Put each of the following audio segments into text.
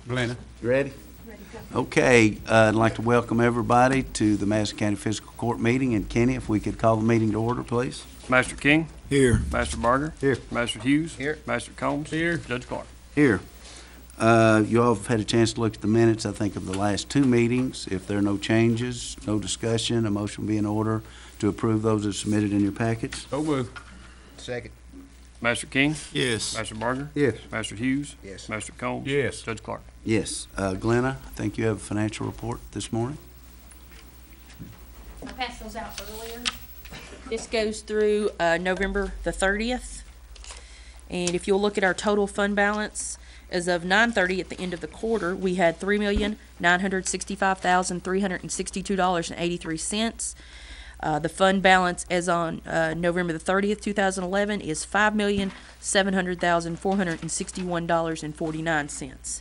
Glenna. You ready? Okay, I'd like to welcome everybody to the Madison County Fiscal Court meeting. And Kenny, if we could call the meeting to order, please. Master King. Here. Master Barger. Here. Master Hughes. Here. Master Combs. Here. Judge Clark. Here. You all have had a chance to look at the minutes, I think, of the last two meetings. If there are no changes, no discussion, a motion will be in order to approve those as submitted in your packets. So moved. Second. Master King. Yes. Master Barger. Yes. Master Hughes. Yes. Master Combs. Yes. Judge Clark. Yes. Glenna, I think you have a financial report this morning. I passed those out earlier. This goes through November the 30th. And if you'll look at our total fund balance, as of 9/30 at the end of the quarter, we had $3,965,362.83. The fund balance as on November the 30th, 2011 is $5,700,461.49.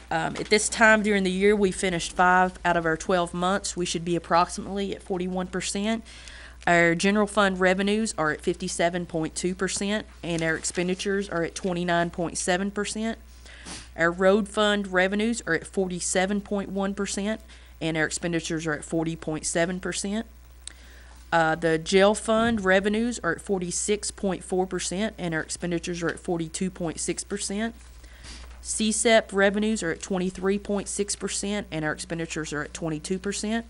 At this time during the year, we finished 5 out of our 12 months. We should be approximately at 41%. Our general fund revenues are at 57.2%, and our expenditures are at 29.7%. Our road fund revenues are at 47.1%, and our expenditures are at 40.7%. The jail fund revenues are at 46.4%, and our expenditures are at 42.6%. CSEP revenues are at 23.6%, and our expenditures are at 22%.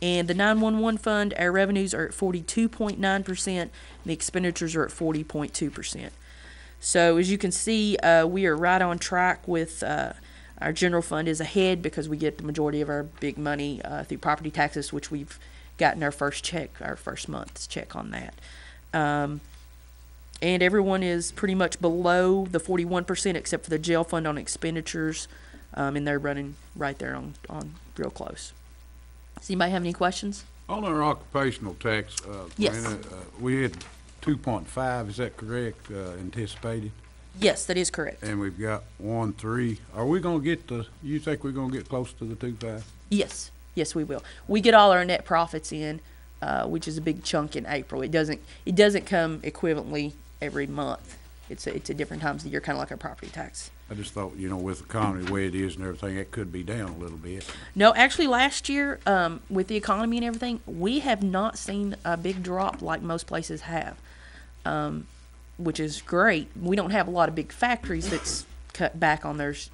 And the 911 fund, our revenues are at 42.9%, and the expenditures are at 40.2%. So as you can see, we are right on track with our general fund is ahead because we get the majority of our big money through property taxes, which we've gotten our first check, our first month's check on that. And everyone is pretty much below the 41% except for the jail fund on expenditures, and they're running right there on real close. Does anybody have any questions? On our occupational tax, Yes. Glenna, we had 2.5, is that correct, anticipated? Yes, that is correct. And we've got 1.3. Are we gonna get you think we're gonna get close to the 2.5? Yes, yes, we will. We get all our net profits in, which is a big chunk in April. It doesn't come equivalently every month. It's at different times of the year, kind of like our property tax. I just thought, with the economy the way it is and everything, it could be down a little bit. No, actually, last year, with the economy and everything, we have not seen a big drop like most places have, which is great. We don't have a lot of big factories that's cut back on theirs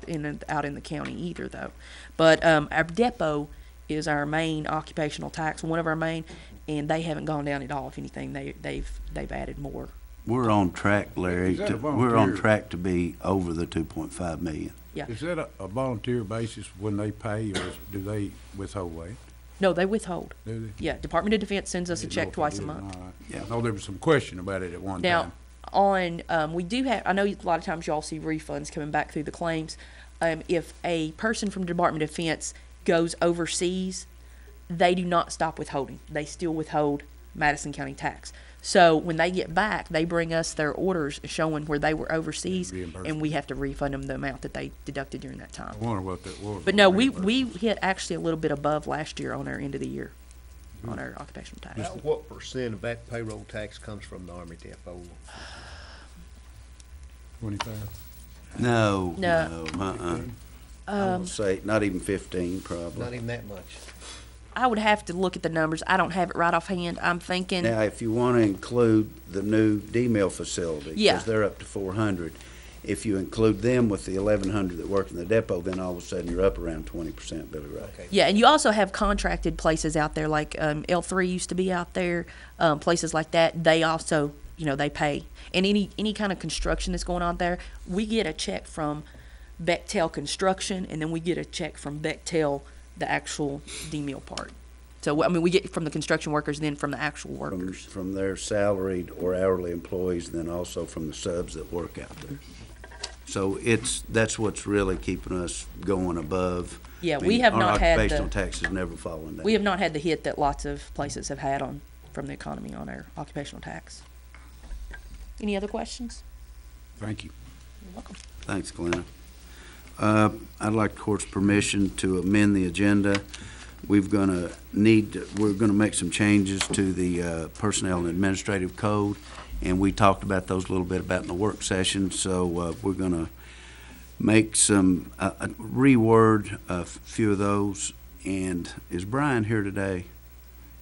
out in the county either, though. But our depot is our main occupational tax, one of our main, and they haven't gone down at all. If anything, they've added more. We're on track, Larry. Is that a We're on volunteer? track to be over the 2.5 million. Yeah. Is that a volunteer basis when they pay, or do they withhold that? No, they withhold. Do they? Yeah, Department of Defense sends us a Didn't know check if they twice a did. month. All right. Yeah. I know there was some question about it at one Now, time. we do have, I know a lot of times y'all see refunds coming back through the claims. If a person from the Department of Defense goes overseas, they do not stop withholding. They still withhold Madison County tax. So when they get back, they bring us their orders showing where they were overseas, and we have to refund them the amount that they deducted during that time. I wonder what that was. But no, we hit actually a little bit above last year on our end of the year on our occupational tax. What percent of that payroll tax comes from the Army depot? 25. No. No. I would say not even 15, probably. Not even that much. I would have to look at the numbers. I don't have it right offhand. I'm thinking. Now, if you want to include the new D-mill facility, Yeah. because they're up to 400, if you include them with the 1,100 that work in the depot, then all of a sudden you're up around 20%, Billy Ray. Okay. Yeah, and you also have contracted places out there, like L3 used to be out there, places like that. They also, they pay. And any kind of construction that's going on there, we get a check from Bechtel Construction, and then we get a check from Bechtel, the actual D-mill part. So, we get from the construction workers and then from the actual workers. From their salaried or hourly employees, and then also from the subs that work out there. So that's what's really keeping us going above. Yeah, we have not had our occupational tax has never fallen down. We have not had the hit that lots of places have had from the economy on our occupational tax. Any other questions? Thank you. You're welcome. Thanks, Glenna. I'd like the court's permission to amend the agenda. We're gonna make some changes to the personnel and administrative code, and we talked about those a little bit in the work session. So we're gonna make some, reword a few of those. And is Brian here today?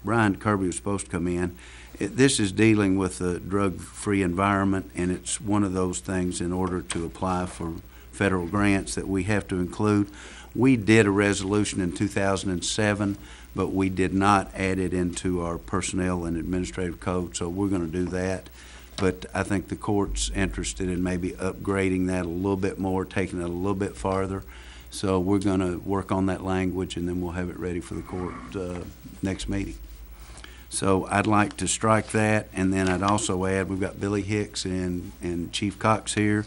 Brian Kirby was supposed to come in. This is dealing with a drug-free environment, and it's one of those things in order to apply for federal grants that we have to include. We did a resolution in 2007, but we did not add it into our personnel and administrative code, so we're going to do that. But I think the court's interested in maybe upgrading that a little bit more, taking it a little bit farther. So we're going to work on that language, and then we'll have it ready for the court next meeting. So I'd like to strike that, and then I'd also add, we've got Billy Hicks and Chief Cox here,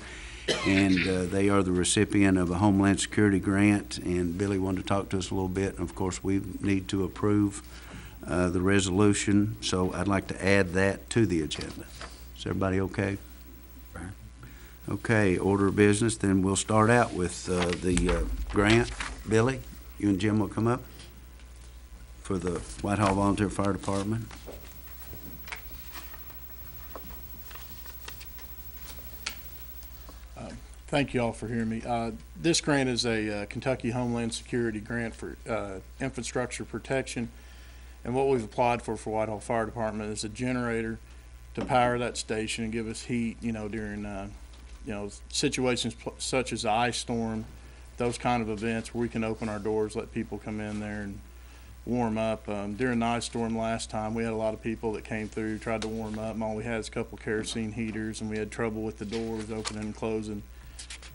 and they are the recipient of a Homeland Security grant, and Billy wanted to talk to us a little bit, and of course we need to approve the resolution, so I'd like to add that to the agenda. Is everybody okay? Okay, order of business, then we'll start out with the grant. Billy, you and Jim will come up for the Whitehall Volunteer Fire Department. Thank you all for hearing me. This grant is a Kentucky Homeland Security grant for infrastructure protection. And what we've applied for Whitehall Fire Department is a generator to power that station and give us heat, during, situations such as the ice storm, those kind of events where we can open our doors, let people come in there and warm up. During the ice storm last time, we had a lot of people that came through, tried to warm up, and all we had is a couple kerosene heaters, and we had trouble with the doors opening and closing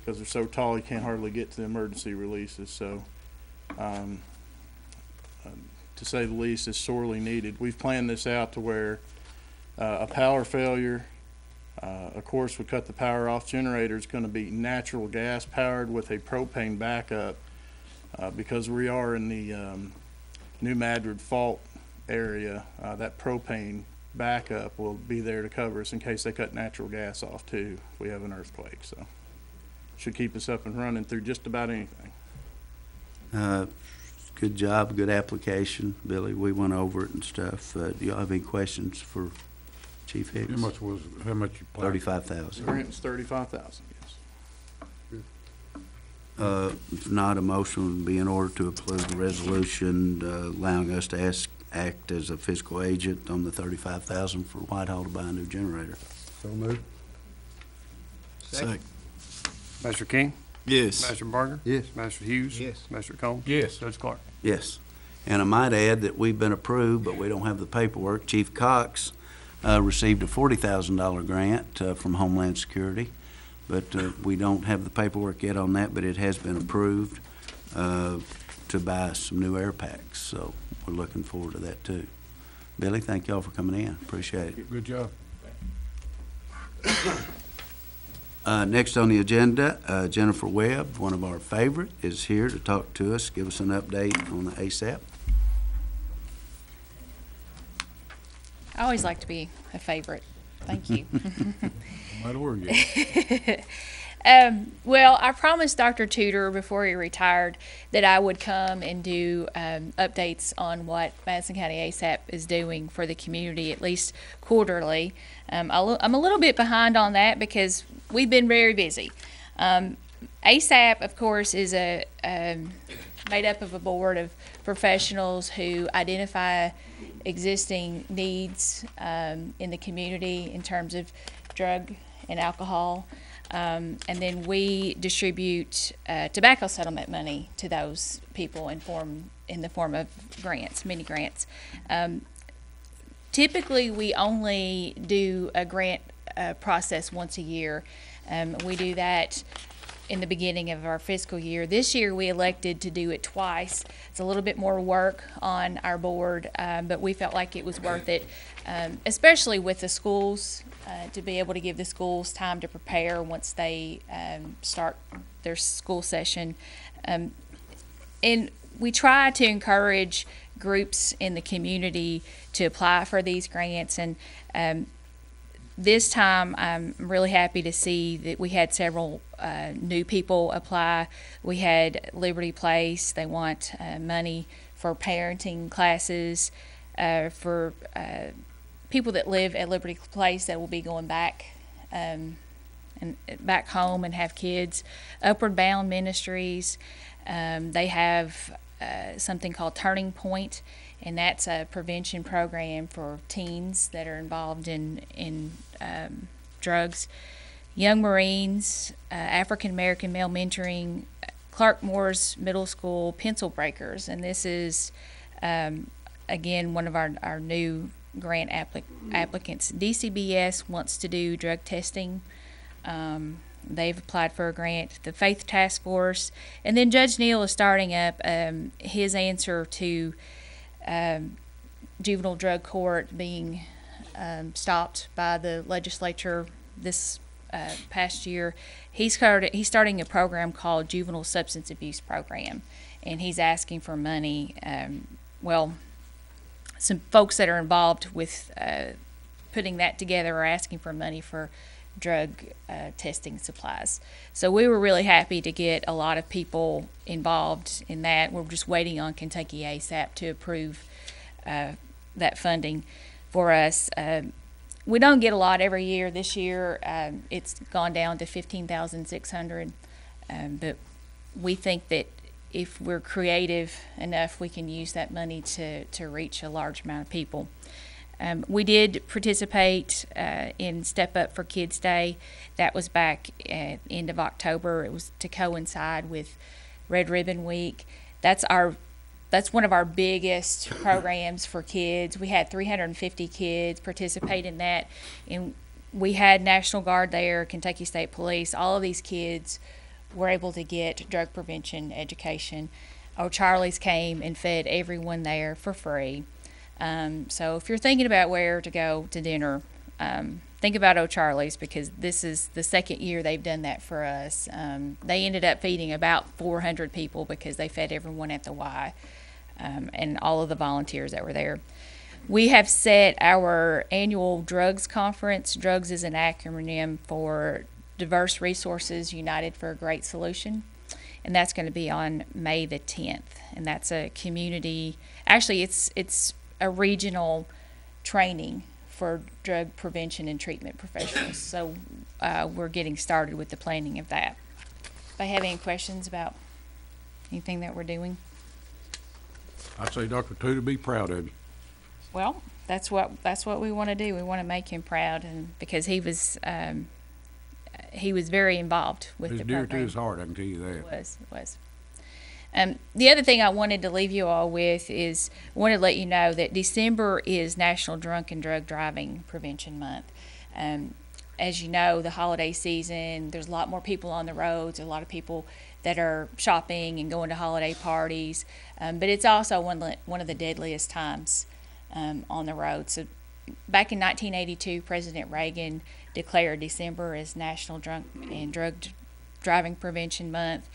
because they're so tall you can't hardly get to the emergency releases. So, to say the least, it's sorely needed. We've planned this out to where a power failure, of course, would cut the power off. Generator is going to be natural gas powered with a propane backup because we are in the New Madrid fault area. That propane backup will be there to cover us in case they cut natural gas off too if we have an earthquake. So should keep us up and running through just about anything. Good job, good application, Billy. We went over it and stuff. Do y'all have any questions for Chief Hicks? How much you planned? $35,000. Grant is $35,000. Yes. If not, a motion would be in order to approve the resolution allowing us to act as a fiscal agent on the $35,000 for Whitehall to buy a new generator. So moved. Second. Master King, Yes. Master Barger, Yes. Master Hughes. Yes. Master Combs. Yes. Judge Clark. Yes. And I might add that we've been approved, but we don't have the paperwork. Chief Cox received a $40,000 grant from Homeland Security, but we don't have the paperwork yet on that, but it has been approved to buy some new air packs, so we're looking forward to that too. Billy, thank y'all for coming in. Appreciate it. Good job. Next on the agenda, Jennifer Webb, one of our favorite, is here to talk to us, give us an update on the ASAP. I always like to be a favorite. Thank you. No matter where you go. Well, I promised Dr. Tudor before he retired that I would come and do updates on what Madison County ASAP is doing for the community, at least quarterly. I'm a little bit behind on that because we've been very busy. ASAP, of course, is made up of a board of professionals who identify existing needs in the community in terms of drug and alcohol. And then we distribute tobacco settlement money to those people in the form of grants, mini grants. Typically, we only do a grant process once a year. We do that in the beginning of our fiscal year. This year, we elected to do it twice. It's a little bit more work on our board, but we felt like it was worth it, especially with the schools, to be able to give the schools time to prepare once they start their school session. And we try to encourage groups in the community to apply for these grants, and this time I'm really happy to see that we had several new people apply. We had Liberty Place. They want money for parenting classes for people that live at Liberty Place that will be going back and back home and have kids. Upward Bound Ministries, they have something called Turning Point, and that's a prevention program for teens that are involved in drugs. Young Marines, African American Male Mentoring, Clark Moore's Middle School Pencil Breakers, and this is again one of our new grant applicants. DCBS wants to do drug testing. They've applied for a grant. The Faith Task Force, and then Judge Neal is starting up his answer to juvenile drug court being stopped by the legislature this past year. He's starting a program called Juvenile Substance Abuse Program, and he's asking for money. Some folks that are involved with putting that together are asking for money for drug testing supplies. So we were really happy to get a lot of people involved in that. We're just waiting on Kentucky ASAP to approve that funding for us. We don't get a lot every year. This year it's gone down to $15,600, but we think that if we're creative enough, we can use that money to reach a large amount of people. We did participate in Step Up for Kids Day. That was back at end of October. It was to coincide with Red Ribbon Week. That's one of our biggest programs for kids. We had 350 kids participate in that, and we had National Guard there, Kentucky State Police. All of these kids were able to get drug prevention education. O'Charley's came and fed everyone there for free. So if you're thinking about where to go to dinner, think about O'Charley's, because this is the second year they've done that for us. They ended up feeding about 400 people because they fed everyone at the Y, and all of the volunteers that were there. We have set our annual drugs conference. Drugs is an acronym for Diverse Resources United for a Great Solution, and that's going to be on May the 10th. And that's a community, actually it's a regional training for drug prevention and treatment professionals. So we're getting started with the planning of that. If I have any questions about anything that we're doing? I'd say Dr. Tudor be proud of you. Well, that's what we want to do. We want to make him proud, and because he was very involved with It's the dear program. to his heart, I can tell you that. It was. The other thing I wanted to leave you all with is I want to let you know that December is National Drunk and Drug Driving Prevention Month. As you know, the holiday season, there's a lot more people on the roads, a lot of people that are shopping and going to holiday parties, but it's also one of the deadliest times on the road. So back in 1982, President Reagan declared December as National Drunk and Drug Driving Prevention Month.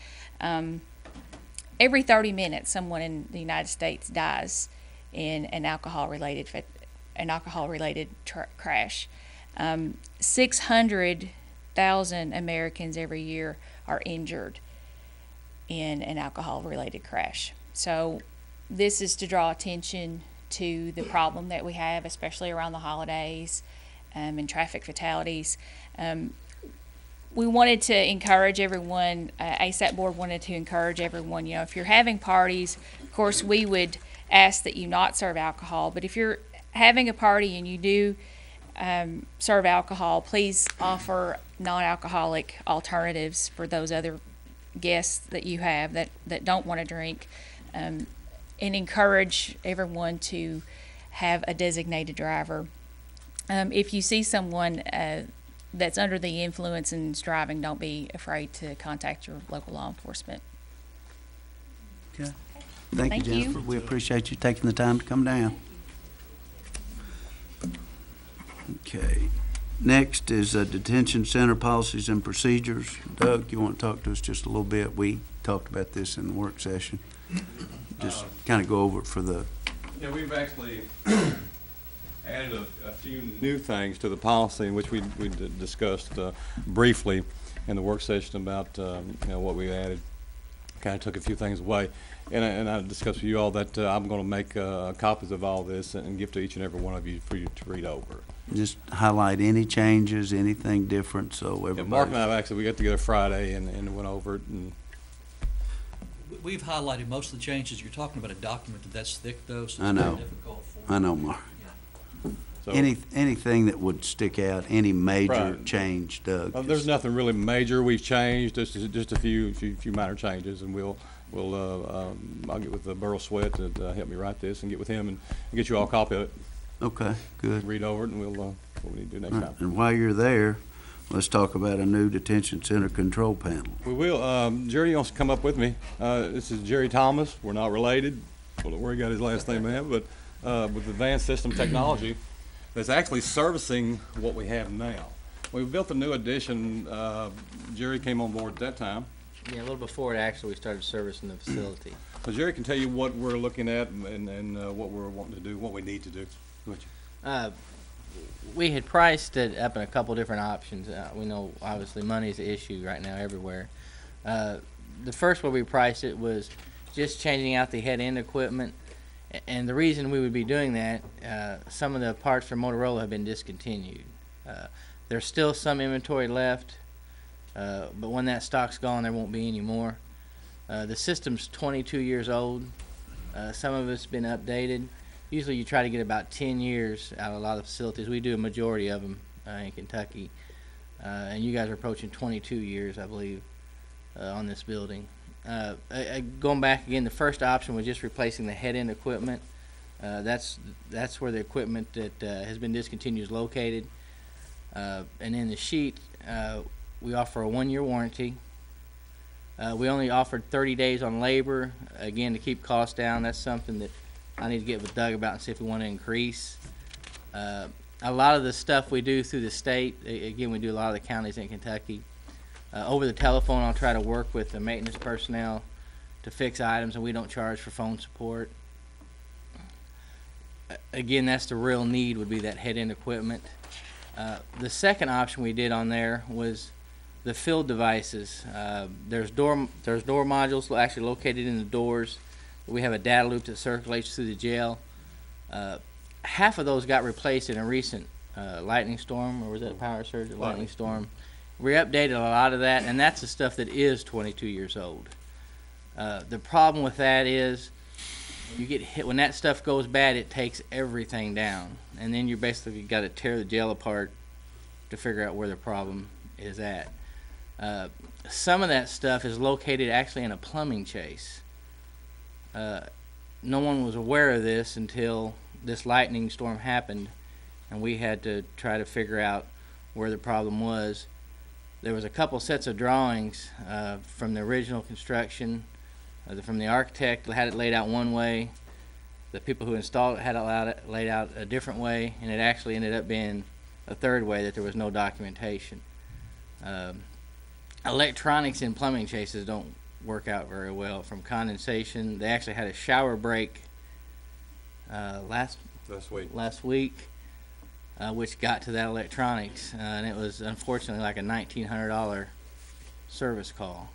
Every 30 minutes, someone in the United States dies in an alcohol-related crash. 600,000 Americans every year are injured in an alcohol-related crash. So this is to draw attention to the problem that we have, especially around the holidays and traffic fatalities. We wanted to encourage everyone, ASAP board wanted to encourage everyone, if you're having parties, of course we would ask that you not serve alcohol, but if you're having a party and you do serve alcohol, please offer non-alcoholic alternatives for those other guests that you have that don't want to drink, and encourage everyone to have a designated driver. If you see someone that's under the influence and is driving, don't be afraid to contact your local law enforcement. Okay. Thank you, Jennifer. We appreciate you taking the time to come down. Okay. Next is detention center policies and procedures. Doug, you want to talk to us just a little bit? We talked about this in the work session. Just kind of go over it for the... Yeah, we've actually added a few new things to the policy, in which we discussed briefly in the work session about what we added. kind of took a few things away. And I discussed with you all that I'm going to make copies of all this and give to each and every one of you for you to read over. Just highlight any changes, anything different, so Yeah, everybody. Mark and I actually, we got together Friday and went over it. And We've highlighted most of the changes. You're talking about a document that's thick, though, so I it's know. very difficult for. I know, Mark. so, Anything that would stick out, any major Right. change, Doug? there's just- nothing really major we've changed, just a few minor changes, and we'll I'll get with Burl Sweat to help me write this and get with him and get you all a copy of it, Okay, good. read over it, and we'll what we need to do next Right. time. And while you're there, let's talk about a new detention center control panel. We will. Jerry wants to come up with me. This is Jerry Thomas. We're not related. I don't know where he got his last name at, but with advanced system technology that's actually servicing what we have now. We built a new addition. Jerry came on board at that time. Yeah, a little before it actually we started servicing the facility. So Jerry can tell you what we're looking at and what we're wanting to do, what we need to do. We had priced it up in a couple different options. We know obviously money's the issue right now everywhere. The first way we priced it was just changing out the head end equipment, and the reason we would be doing that, some of the parts from Motorola have been discontinued. There's still some inventory left, but when that stock's gone, there won't be any more. The system's 22 years old. Some of it's been updated. Usually you try to get about 10 years out of a lot of facilities. We do a majority of them in Kentucky. And you guys are approaching 22 years, I believe, on this building. Going back again, the first option was just replacing the head end equipment. That's where the equipment that has been discontinued is located. And in the sheet, we offer a 1-year warranty. We only offered 30 days on labor, again, to keep costs down. That's something that I need to get with Doug about and see if we want to increase. A lot of the stuff we do through the state, again, we do a lot of the counties in Kentucky. Over the telephone, I'll try to work with the maintenance personnel to fix items, and we don't charge for phone support. Again, that's the real need, would be that head-end equipment. The second option we did on there was the field devices. There's door modules actually located in the doors. We have a data loop that circulates through the jail. Half of those got replaced in a recent lightning storm, or was that a power surge or lightning storm? We updated a lot of that, and that's the stuff that is 22 years old. The problem with that is you get hit when that stuff goes bad. It takes everything down, and then you basically got to tear the jail apart to figure out where the problem is at. Some of that stuff is located actually in a plumbing chase. No one was aware of this until this lightning storm happened, and we had to try to figure out where the problem was. There was a couple sets of drawings from the original construction. From the architect had it laid out one way. The people who installed it had it laid out a different way, and it actually ended up being a third way that there was no documentation. Electronics in plumbing chases don't work out very well from condensation. They actually had a shower break last week, which got to that electronics, and it was unfortunately like a $1,900 service call.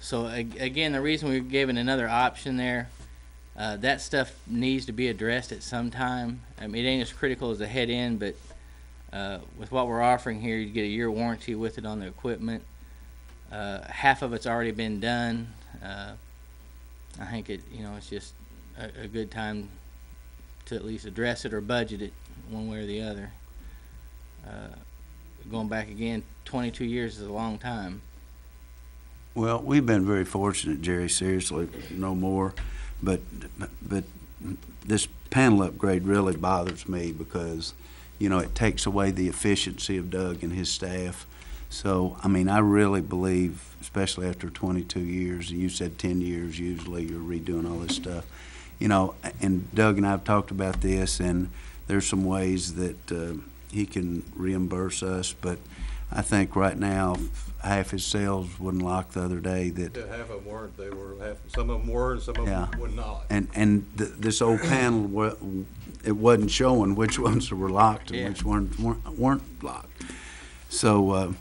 So again, the reason we've given another option there, that stuff needs to be addressed at some time. I mean, it ain't as critical as the head end, but with what we're offering here, you get a year warranty with it on the equipment. Half of it's already been done. I think it's just a good time to at least address it or budget it one way or the other. Going back again, 22 years is a long time. Well, we've been very fortunate, Jerry, seriously, no more. But this panel upgrade really bothers me because, it takes away the efficiency of Doug and his staff. So, I mean, I really believe, especially after 22 years, and you said 10 years usually, you're redoing all this stuff. And Doug and I have talked about this, and there's some ways that he can reimburse us, but I think right now half his cells wouldn't lock the other day. That Half of them weren't. Some of them were, and some of them would not. And this old panel, it wasn't showing which ones were locked and which ones weren't locked. So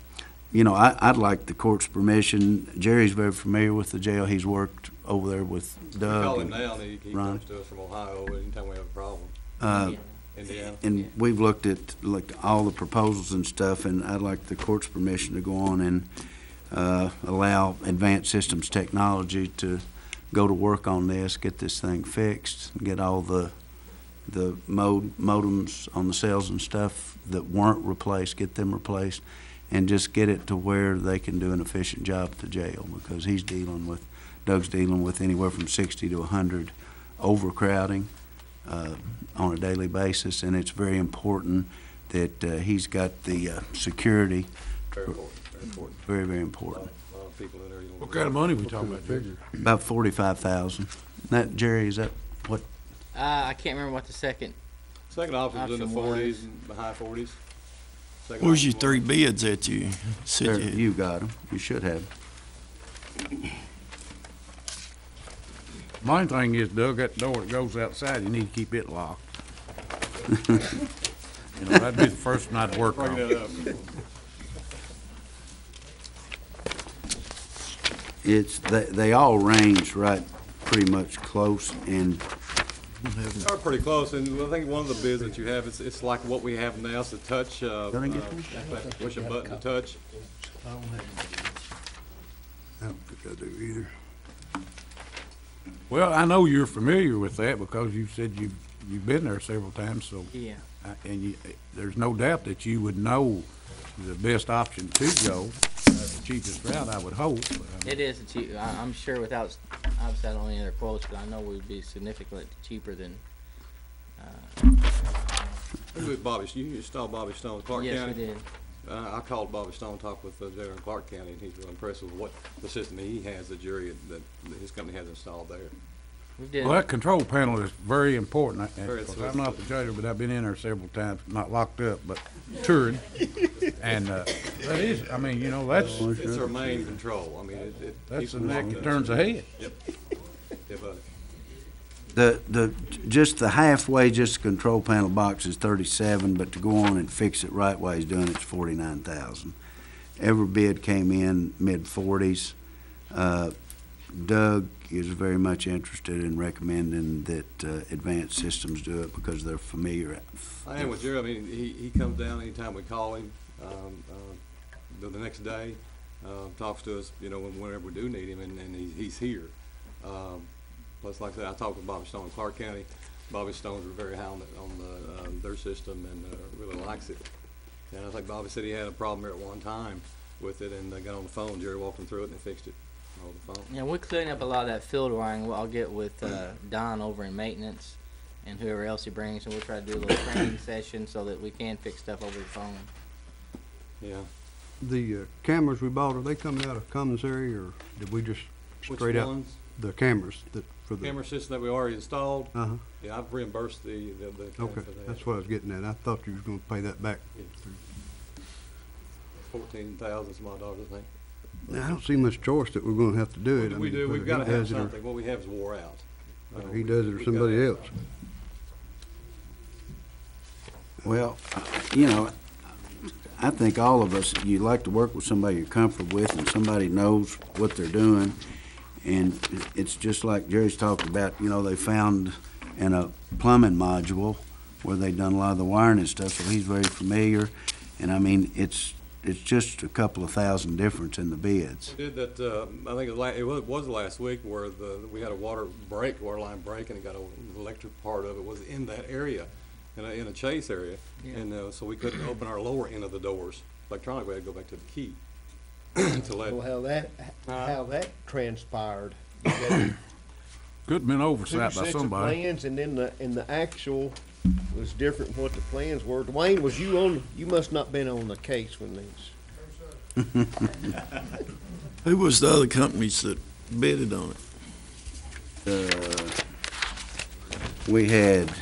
you know, I'd like the court's permission. Jerry's very familiar with the jail. He's worked over there with We Doug. call him and now, and he Ron. comes to us from Ohio anytime we have a problem. Uh, Indiana. And we've looked at, like, all the proposals and stuff, and I'd like the court's permission to go on and allow Advanced Systems Technology to go to work on this, get this thing fixed, get all the modems on the cells and stuff that weren't replaced, get them replaced, and just get it to where they can do an efficient job at the jail, because Doug's dealing with anywhere from 60 to 100 overcrowding on a daily basis, and it's very important that he's got the security. Very important, very important. Very, very important. A lot of people in there. What kind of money we talking about, Jerry? About 45,000. That, Jerry, is that what? I can't remember what the second. Second option was in the Option was- 40s, the high 40s. Second Where's your option three was- bids that you said There, you had? you got them. You should have. Main thing is, Doug, that door that goes outside, you need to keep it locked. You know, that'd be the first one I'd work Bring on. that up. They all range right pretty much close, and They're pretty close, and I think one of the bids that you have, it's like what we have now, it's a touch, Don't I get one? push a button to touch. I don't think I do either. Well, I know you're familiar with that because you said you've been there several times, so. Yeah. And there's no doubt that you would know the best option to go, the cheapest route, I would hope. It is cheap. I'm sure without, obviously I don't know any other quotes, but I know we'd be significantly cheaper than. Who was Bobby, you installed Bobby Stone, Clark Yes, County? we did. I called Bobby Stone, talked with Jared in Clark County, and he's real impressed with what the system he has, the jury, that his company has installed there. We did. Well, that control panel is very important. Very Of course, I'm not the jailer, but I've been in there several times, not locked up, but touring. And that is, I mean, you know, that's It's our main control, I mean, it. the keeps neck them that locked turns up. ahead. Yep, yeah, buddy. just the halfway, just the control panel box is 37, but to go on and fix it right way he's doing it's 49,000. Every bid came in mid-40s. Doug is very much interested in recommending that Advanced Systems do it because they're familiar. I am with Jerry. I mean, he comes down anytime we call him, the next day, talks to us, you know, whenever we do need him, and he's here. Plus, like I said, I talked with Bobby Stone in Clark County. Bobby Stone's very high on their system and really likes it. And I think Bobby said he had a problem here at one time with it, and they got on the phone. Jerry walked him through it, and they fixed it on the phone. Yeah, we're cleaning up a lot of that field wiring. Well, I'll get with Don over in maintenance and whoever else he brings, and we'll try to do a little training session so that we can fix stuff over the phone. Yeah. The cameras we bought, are they coming out of commissary, or did we just Which straight out ones? the cameras that for the? Camera system that we already installed. Uh-huh, Yeah, I've reimbursed the county okay, for that. that's what I was getting at. I thought you was gonna pay that back. 14,000 some odd dollars, I think. Now, I don't see much choice that we're gonna have to do it. I We mean, do, we've whether got to he have does it or- something. What we have is wore out. Whether he does it or We've somebody gotta have else. Well, you know, I think all of us, you like to work with somebody you're comfortable with and somebody knows what they're doing. And it's just like Jerry's talked about, you know, they found in a plumbing module where they'd done a lot of the wiring and stuff, so he's very familiar. And I mean, it's just a couple of thousand difference in the bids. We did that, I think it was last week where we had a water line break, and it got the electric part of it was in that area, in a chase area. Yeah. And so we couldn't open our lower end of the doors electronically. We had to go back to the key to let. Well, how that transpired. You got Could have been two oversight by sets of somebody. plans, and then the actual was different from what the plans were. Dwayne, was you on? You must not been on the case when these. Who was the other companies that bidded on it? We had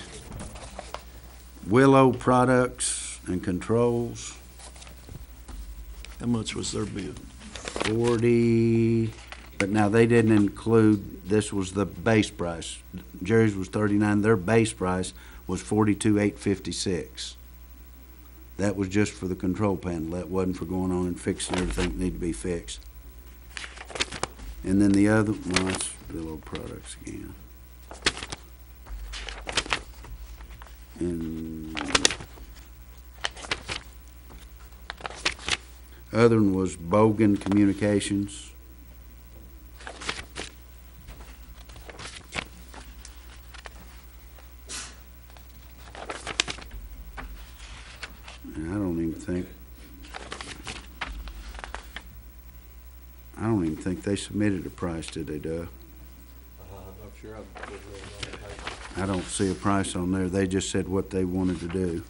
Willow Products and Controls, How much was their bid? 40, but now they didn't include, this was the base price. Jerry's was 39, their base price was 42,856. That was just for the control panel. That wasn't for going on and fixing everything that needed to be fixed. And then the other, well, that's Billo Products again. And other one was Bogan Communications. And I don't even think they submitted a price, did they, Doug? I'm sure I don't see a price on there. They just said what they wanted to do.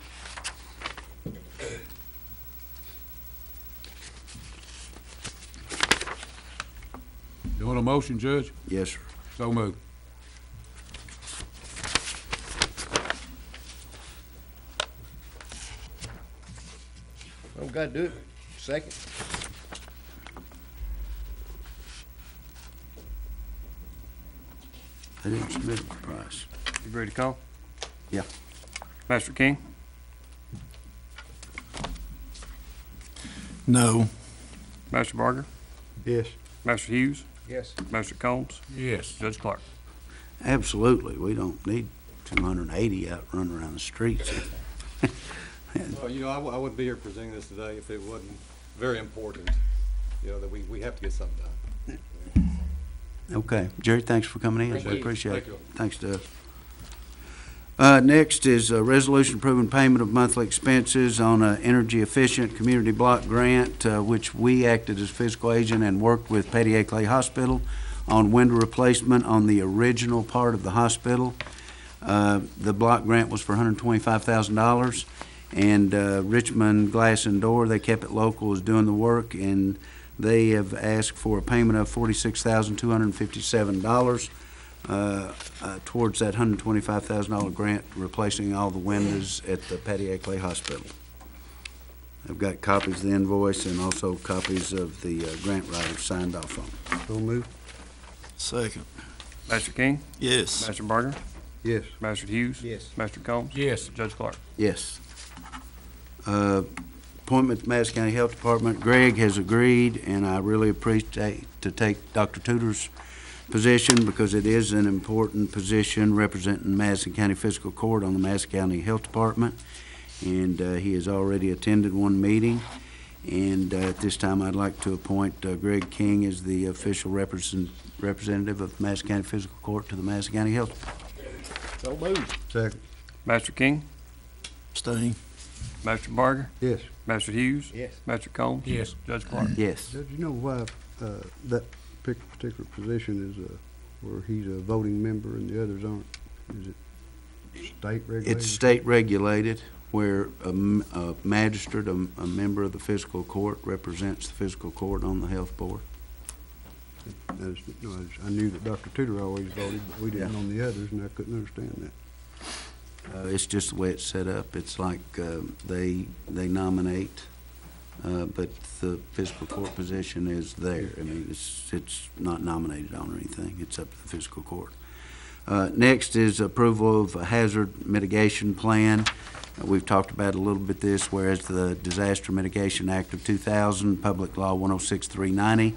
You want a motion, Judge? Yes, sir. So moved. I've got to do it. Second. They didn't submit a price. You ready to call? Yeah. Master King? No. Master Barger? Yes. Master Hughes? Yes. Master Combs? Yes. Judge Clark? Absolutely. We don't need 280 out running around the streets. Well, you know, I wouldn't be here presenting this today if it wasn't very important, you know, that we have to get something done. Okay. Jerry, thanks for coming in. Thank I you. appreciate Thank it. you. Thanks, Doug. Next is a resolution approving payment of monthly expenses on an energy efficient community block grant, which we acted as fiscal agent and worked with Petty Clay Hospital on window replacement on the original part of the hospital. The block grant was for $125,000, and Richmond Glass and Door, they kept it local, is doing the work, and they have asked for a payment of $46,257 towards that $125,000 grant, replacing all the windows at the Petty Clay Hospital. I've got copies of the invoice and also copies of the grant writer signed off on. So moved. Second. Master King? Yes. Master Barger? Yes. Master Hughes? Yes. Master Combs? Yes. Judge Clark? Yes. Appointment to Madison County Health Department. Greg has agreed, and I really appreciate to take Dr. Tudor's position because it is an important position representing Madison County Fiscal Court on the Madison County Health Department. And he has already attended one meeting. And at this time, I'd like to appoint Greg King as the official representative of Madison County Fiscal Court to the Madison County Health Department. So moved. Second. Master King? Staying. Master Barger? Yes. Master Hughes? Yes. Master Combs? Yes. Judge Clark? Yes. Judge, you know why that particular position is where he's a voting member and the others aren't? Is it state regulated? It's state regulated, where a magistrate, a member of the fiscal court, represents the fiscal court on the health board. I knew that Dr. Tudor always voted, but we didn't on the others, and I couldn't understand that. It's just the way it's set up. It's like they nominate, but the fiscal court position is there. I mean, it's not nominated on or anything. It's up to the fiscal court. Next is approval of a hazard mitigation plan. We've talked about a little bit this, whereas the Disaster Mitigation Act of 2000, Public Law 106-390,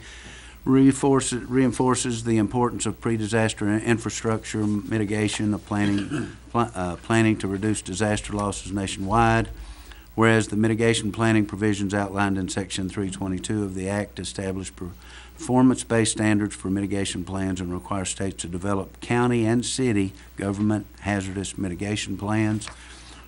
reinforces the importance of pre-disaster infrastructure mitigation, of planning to reduce disaster losses nationwide. Whereas the mitigation planning provisions outlined in Section 322 of the Act establish performance-based standards for mitigation plans and require states to develop county and city government hazardous mitigation plans.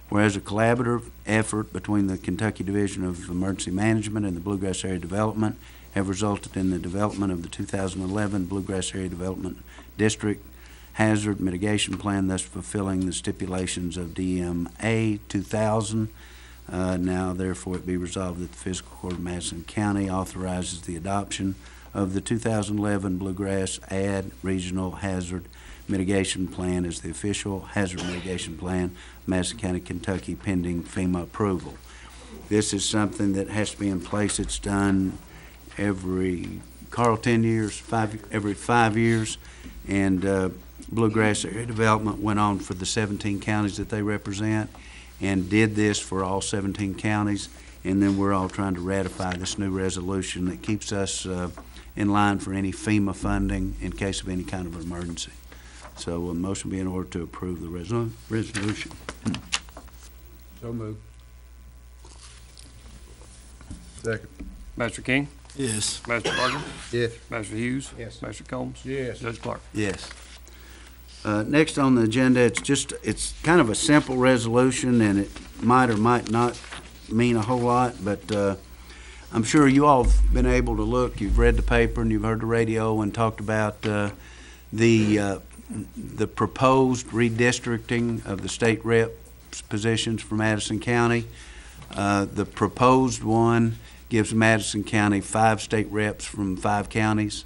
Whereas a collaborative effort between the Kentucky Division of Emergency Management and the Bluegrass Area Development have resulted in the development of the 2011 Bluegrass Area Development District Hazard Mitigation Plan, thus fulfilling the stipulations of DMA 2000. Now, therefore, it be resolved that the Fiscal Court of Madison County authorizes the adoption of the 2011 Bluegrass Ad Regional Hazard Mitigation Plan as the official hazard mitigation plan, Madison County, Kentucky, pending FEMA approval. This is something that has to be in place. It's done every 10 years, every 5 years, and Bluegrass Area Development went on for the 17 counties that they represent, and did this for all 17 counties. And then we're all trying to ratify this new resolution that keeps us in line for any FEMA funding in case of any kind of emergency. So a motion be in order to approve the resolution. So moved. Second. Master King, Yes. Master Barger, Yes. Master Hughes. Yes. Master Combs. Yes. Judge Clark. Yes. Next on the agenda, it's kind of a simple resolution, and it might or might not mean a whole lot, but I'm sure you all have been able to look, you've read the paper and you've heard the radio and talked about the proposed redistricting of the state rep positions for Madison County. The proposed one gives Madison County 5 state reps from 5 counties.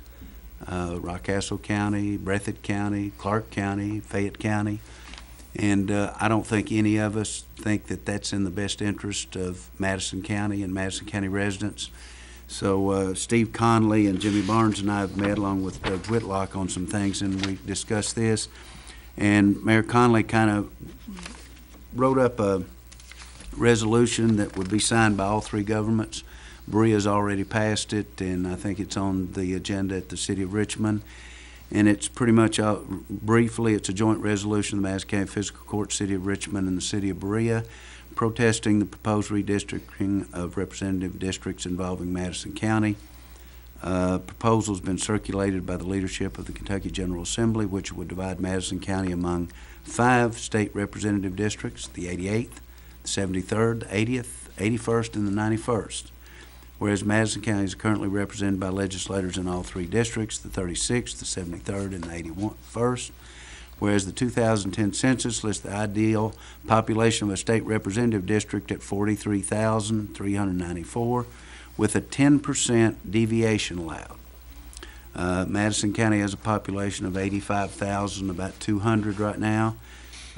Rockcastle County, Breathitt County, Clark County, Fayette County. And I don't think any of us think that that's in the best interest of Madison County and Madison County residents. So Steve Conley and Jimmy Barnes and I have met along with Doug Whitlock on some things, and we discussed this. And Mayor Conley kind of wrote up a resolution that would be signed by all 3 governments. Berea's already passed it, and I think it's on the agenda at the City of Richmond. And it's pretty much, briefly, it's a joint resolution of the Madison County Fiscal Court, City of Richmond, and the City of Berea, protesting the proposed redistricting of representative districts involving Madison County. Proposal's been circulated by the leadership of the Kentucky General Assembly, which would divide Madison County among 5 state representative districts, the 88th, the 73rd, the 80th, 81st, and the 91st. Whereas Madison County is currently represented by legislators in all 3 districts, the 36th, the 73rd, and the 81st. Whereas the 2010 census lists the ideal population of a state representative district at 43,394, with a 10% deviation allowed. Madison County has a population of 85,000, about 200 right now.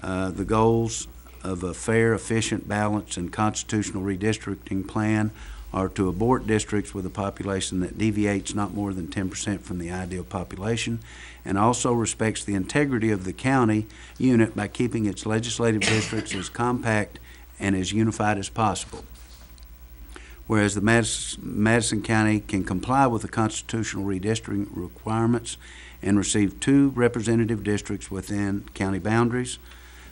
The goals of a fair, efficient, balanced, and constitutional redistricting plan are to abort districts with a population that deviates not more than 10% from the ideal population, and also respects the integrity of the county unit by keeping its legislative districts as compact and as unified as possible. Whereas the Madison County can comply with the constitutional redistricting requirements and receive 2 representative districts within county boundaries.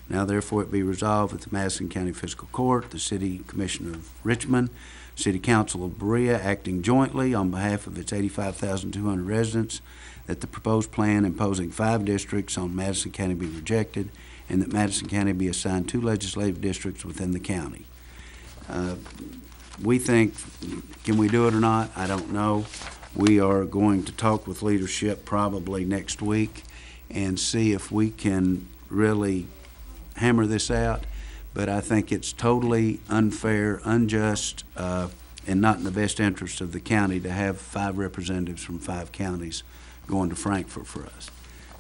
Now therefore it be resolved that the Madison County Fiscal Court, the City Commission of Richmond, City Council of Berea, acting jointly on behalf of its 85,200 residents, that the proposed plan imposing 5 districts on Madison County be rejected, and that Madison County be assigned 2 legislative districts within the county. We think, can we do it or not? I don't know. We are going to talk with leadership probably next week and see if we can really hammer this out. But I think it's totally unfair, unjust, and not in the best interest of the county to have 5 representatives from 5 counties going to Frankfort for us.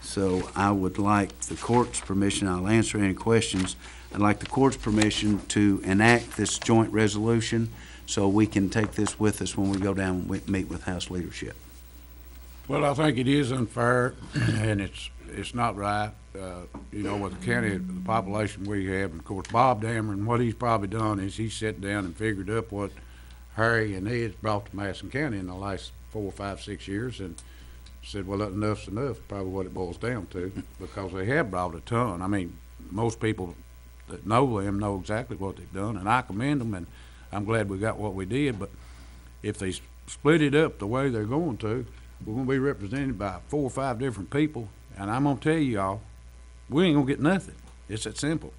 So I would like the court's permission. I'll answer any questions. I'd like the court's permission to enact this joint resolution so we can take this with us when we go down and meet with House leadership. Well, I think it is unfair, and it's not right. You know, with the county, the population we have, and of course, Bob Dameron, what he's probably done is he sat down and figured up what Harry and Ed's brought to Madison County in the last 4, 5, 6 years, and said, well, enough's enough, probably what it boils down to, because they have brought a ton. I mean, most people that know them know exactly what they've done, and I commend them, and I'm glad we got what we did. But if they split it up the way they're going to, we're going to be represented by 4 or 5 different people, and I'm going to tell y'all, we ain't going to get nothing. It's that simple.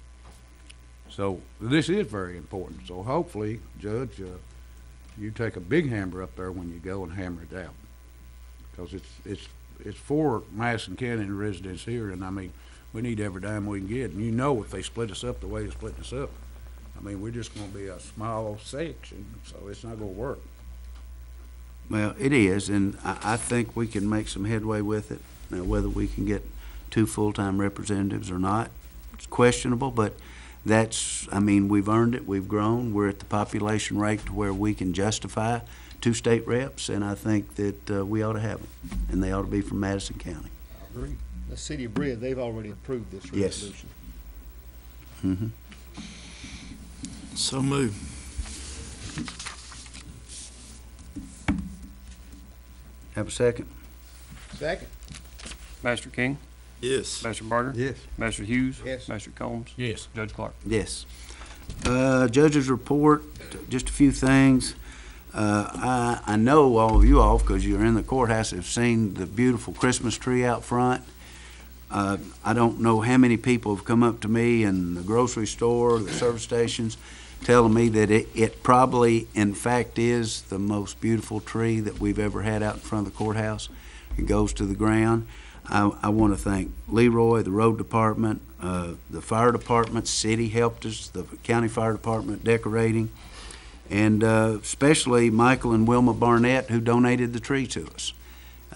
So this is very important. So hopefully, Judge, you take a big hammer up there when you go and hammer it out, because it's for Madison County and residents here, and I mean, we need every dime we can get. And you know, if they split us up the way they're splitting us up, I mean, we're just going to be a small section, so it's not going to work. Well, it is, and I think we can make some headway with it. Now, whether we can get 2 full-time representatives or not, it's questionable, but that's, I mean, we've earned it, we've grown, we're at the population rate to where we can justify 2 state reps, and I think that we ought to have them, and they ought to be from Madison County. I agree. The City of Berea, they've already approved this Yes. resolution. Mm-hmm. So move. Have a second? Second. Master King, Yes. Master Barger, Yes. Master Hughes, Yes. Master Combs, Yes. Judge Clark. Yes. Judge's report, just a few things. I know all of you all, because you're in the courthouse, have seen the beautiful Christmas tree out front. I don't know how many people have come up to me in the grocery store, the service stations, telling me that it probably, in fact, is the most beautiful tree that we've ever had out in front of the courthouse. It goes to the ground. I want to thank Leroy, the road department, the fire department, city helped us, the county fire department decorating, and especially Michael and Wilma Barnett, who donated the tree to us.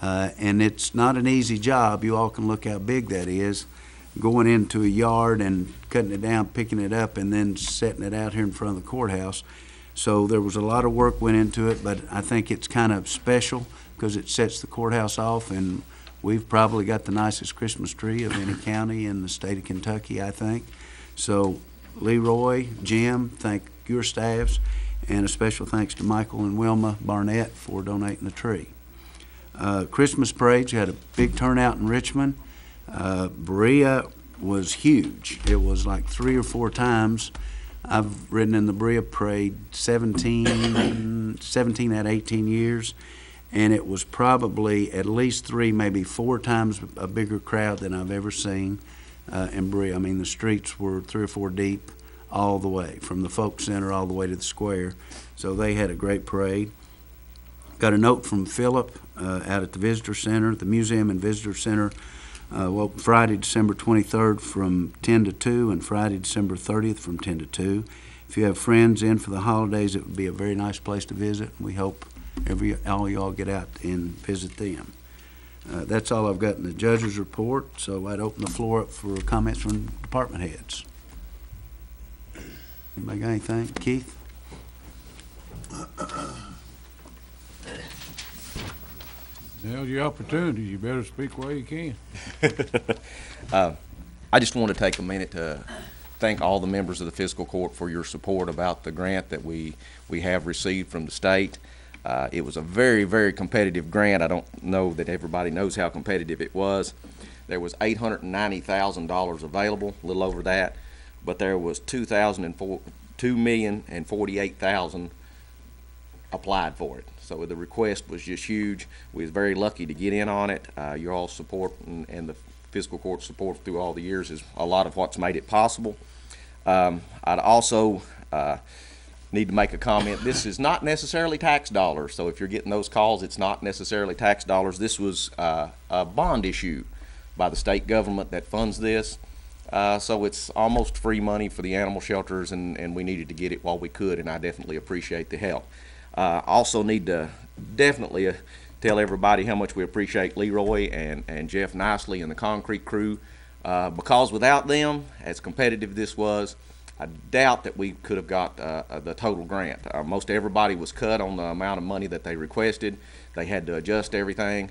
And it's not an easy job. You all can look how big that is, going into a yard and cutting it down, picking it up, and then setting it out here in front of the courthouse. So there was a lot of work went into it, but I think it's kind of special because it sets the courthouse off, and we've probably got the nicest Christmas tree of any county in the state of Kentucky, I think. So Leroy, Jim, thank your staffs, and a special thanks to Michael and Wilma Barnett for donating the tree. Christmas parades, we had a big turnout in Richmond. Berea was huge. It was like 3 or 4 times. I've ridden in the Berea parade 17 out of 18 years, and it was probably at least 3, maybe 4 times a bigger crowd than I've ever seen in Berea. I mean, the streets were 3 or 4 deep all the way, from the Folk Center all the way to the square. So they had a great parade. Got a note from Philip out at the Visitor Center, the Museum and Visitor Center. Friday, December 23rd from 10 to 2, and Friday, December 30th from 10 to 2. If you have friends in for the holidays, it would be a very nice place to visit. We hope all y'all get out and visit them. That's all I've got in the judge's report, so I'd open the floor up for comments from department heads. Anybody got anything? Keith? Now's your opportunity. You better speak while you can. I just want to take a minute to thank all the members of the fiscal court for your support about the grant that we have received from the state. It was a very, very competitive grant. I don't know that everybody knows how competitive it was. There was $890,000 available, a little over that, but there was $2,048,000 applied for it. So the request was just huge. We was very lucky to get in on it. Your all support and the fiscal court support through all the years is a lot of what's made it possible. I'd also need to make a comment. This is not necessarily tax dollars, so if you're getting those calls, it's not necessarily tax dollars. This was a bond issue by the state government that funds this. So it's almost free money for the animal shelters, and we needed to get it while we could, and I definitely appreciate the help. Also need to definitely tell everybody how much we appreciate Leroy and Jeff Nicely and the concrete crew, because without them, as competitive this was, I doubt that we could have got the total grant. Most everybody was cut on the amount of money that they requested. They had to adjust everything.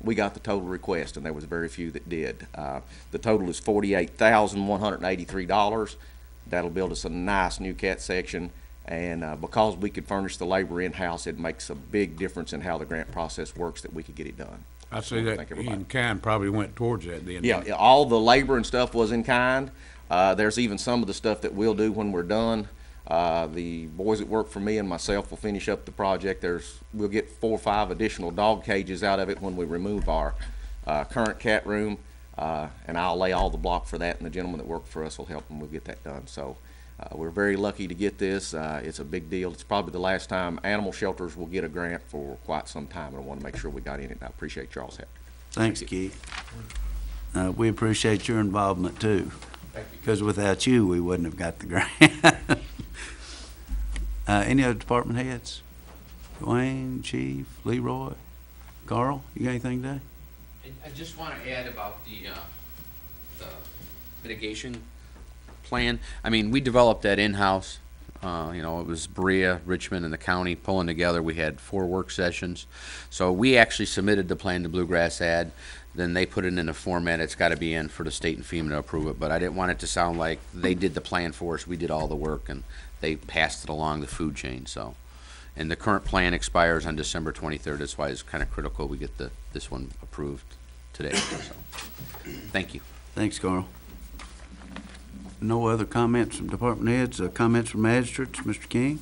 We got the total request, and there was very few that did. The total is $48,183. That'll build us a nice new cat section. And because we could furnish the labor in-house, it makes a big difference in how the grant process works that we could get it done. I see that in kind probably went towards that then. Yeah, all the labor and stuff was in kind. There's even some of the stuff that we'll do when we're done. The boys that work for me and myself will finish up the project. We'll get 4 or 5 additional dog cages out of it when we remove our current cat room. And I'll lay all the block for that, and the gentleman that worked for us will help, and we'll get that done. So. We're very lucky to get this. It's a big deal. It's probably the last time animal shelters will get a grant for quite some time, and I want to make sure we got in it. I appreciate y'all's help. Thanks, Keith. We appreciate your involvement too, because without you, we wouldn't have got the grant. Any other department heads? Dwayne, Chief, Leroy, Carl, you got anything to say? I just want to add about the mitigation plan. I mean, we developed that in-house. You know, it was Berea, Richmond, and the county pulling together. We had 4 work sessions. So we actually submitted the plan to Bluegrass Ad. Then they put it in a format it's got to be in for the state and FEMA to approve it. But I didn't want it to sound like they did the plan for us. We did all the work, and they passed it along the food chain, so. And the current plan expires on December 23rd. That's why it's kind of critical we get this one approved today, so. Thank you. Thanks, Carl. No other comments from department heads, comments from magistrates, Mr. King?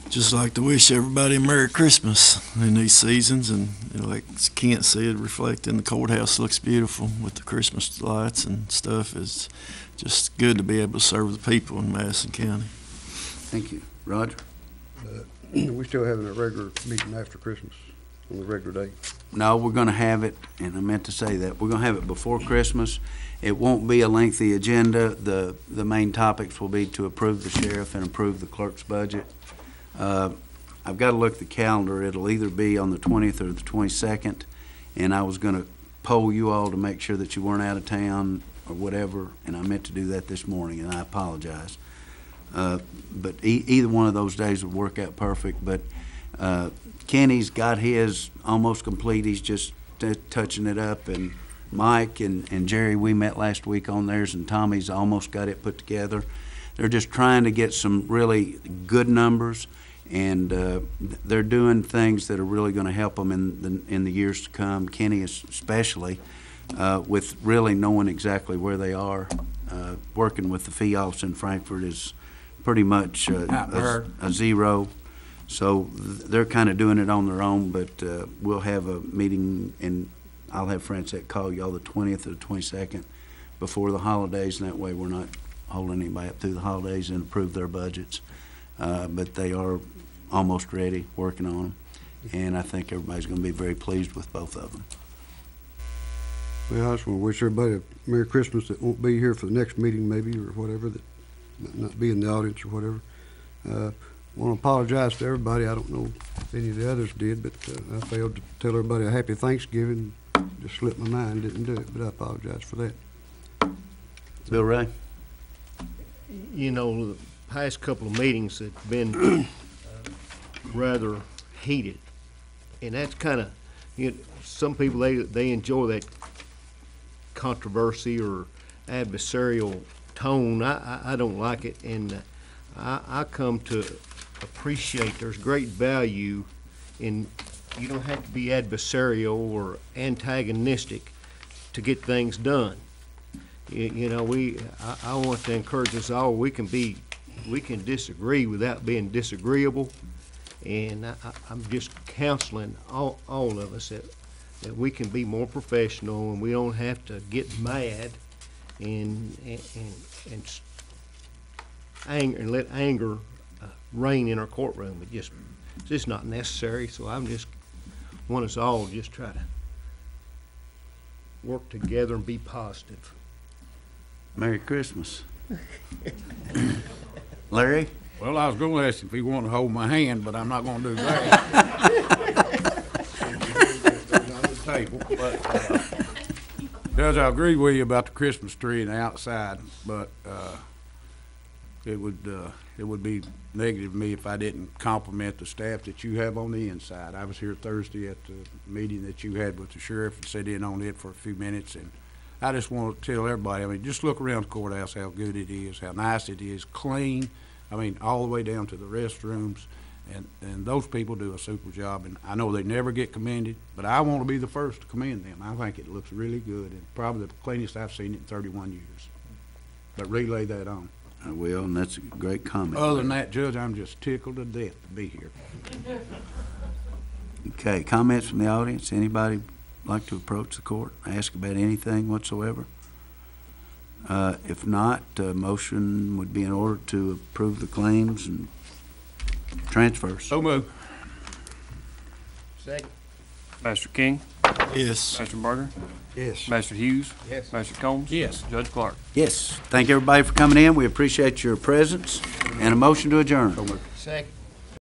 Just like to wish everybody a Merry Christmas in these seasons, and like Kent said, reflecting the courthouse looks beautiful with the Christmas lights and stuff. It's just good to be able to serve the people in Madison County. Thank you. Roger? We still having a regular meeting after Christmas on the regular date? No, we're gonna have it, and I meant to say that, we're gonna have it before Christmas. It won't be a lengthy agenda. The main topics will be to approve the sheriff and approve the clerk's budget. I've got to look at the calendar. It'll either be on the 20th or the 22nd, and I was going to poll you all to make sure that you weren't out of town or whatever, and I meant to do that this morning, and I apologize. But either one of those days would work out perfect, but Kenny's got his almost complete. He's just touching it up, and Mike and Jerry, we met last week on theirs, and Tommy's almost got it put together. They're just trying to get some really good numbers, and they're doing things that are really going to help them in the years to come. Kenny especially, with really knowing exactly where they are. Working with the fee office in Frankfurt is pretty much a zero. So they're kind of doing it on their own, but we'll have a meeting, and I'll have Francette call y'all the 20th or the 22nd before the holidays, and that way we're not holding anybody up through the holidays and approve their budgets. But they are almost ready, working on them, and I think everybody's going to be very pleased with both of them. Well, I just want to wish everybody a Merry Christmas that won't be here for the next meeting maybe, or whatever, that might not be in the audience or whatever. Want to apologize to everybody. I don't know if any of the others did, but I failed to tell everybody a happy Thanksgiving. Just slipped my mind, didn't do it, but I apologize for that. Bill Ray? You know, the past couple of meetings have been rather heated, and that's kind of, you know, some people, they enjoy that controversy or adversarial tone. I don't like it, and I come to appreciate there's great value in, you don't have to be adversarial or antagonistic to get things done. You know, I want to encourage us all, we can disagree without being disagreeable, and I'm just counseling all of us that we can be more professional, and we don't have to get mad and anger and let anger reign in our courtroom. It's just not necessary. So I'm just want us all just try to work together and be positive. Merry Christmas. Larry? Well, I was going to ask if he wanted to hold my hand, but I'm not going to do that. On the table, but, Judge, I agree with you about the Christmas tree and the outside, but it would be negative to me if I didn't compliment the staff that you have on the inside. I was here Thursday at the meeting that you had with the sheriff and sat in on it for a few minutes, and I just want to tell everybody, I mean, just look around the courthouse, how good it is, how nice it is, clean. I mean, all the way down to the restrooms, and those people do a super job, and I know they never get commended, but I want to be the first to commend them. I think it looks really good, and probably the cleanest I've seen it in 31 years. But relay that on. I will, and that's a great comment. Other than that, Judge, I'm just tickled to death to be here. Okay, comments from the audience? Anybody like to approach the court, ask about anything whatsoever? If not, motion would be in order to approve the claims and transfers. So move. Second. Master King, Yes. Master Barger, Yes. Master Hughes, Yes. Master Combs. Yes. Judge Clark. Yes, thank everybody for coming in. We appreciate your presence, and a motion to adjourn. Second.